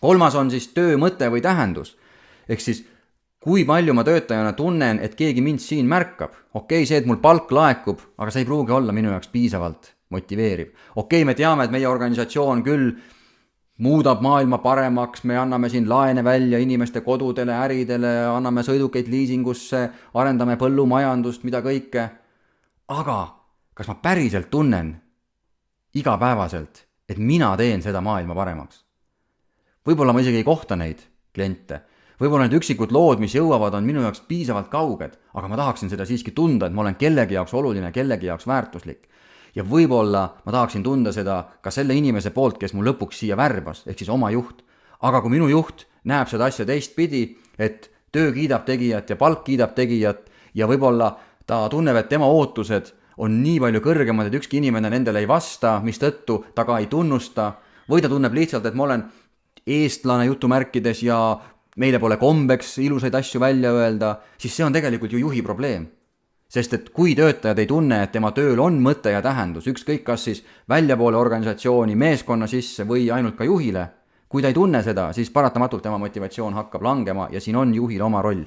kolmas on siis töö mõte või tähendus. Ehk siis, kui palju ma töötajana tunnen, et keegi mind siin märkab. Okei, see, et mul palk laekub, aga see ei pruugi olla minu jaoks piisavalt motiveeriv. Okei, me teame, et meie organisatsioon küll muudab maailma paremaks, me anname siin laene välja inimeste kodudele, äridele, anname sõidukeid liisingusse, arendame põllumajandust, mida kõike. Aga kas ma päriselt tunnen igapäevaselt, et mina teen seda maailma paremaks? Võib-olla ma isegi ei kohta neid kliente. Võib-olla need üksikud lood, mis jõuavad, on minu jaoks piisavalt kauged, aga ma tahaksin seda siiski tunda, et ma olen kellegi jaoks oluline, kellegi jaoks väärtuslik. Ja võib-olla ma tahaksin tunda seda ka selle inimese poolt, kes mu lõpuks siia värbas, ehk siis oma juht. Aga kui minu juht näeb seda asja teistpidi, et töö kiidab tegijat ja palk kiidab tegijat ja võib-olla ta tunneb, et tema ootused on nii palju kõrgemad, et ükski inimene nendele ei vasta, mistõttu ta ka ei tunnusta, või ta tunneb lihtsalt, et ma olen eestlane jutumärkides ja meile pole kombeks ilusaid asju välja öelda, siis see on tegelikult ju juhi probleem. Sest et kui töötajad ei tunne, et tema tööl on mõte ja tähendus, ükskõik kas siis väljapoole organisatsiooni, meeskonna sisse või ainult ka juhile, kui ta ei tunne seda, siis paratamatult tema motivatsioon hakkab langema ja siin on juhil oma roll.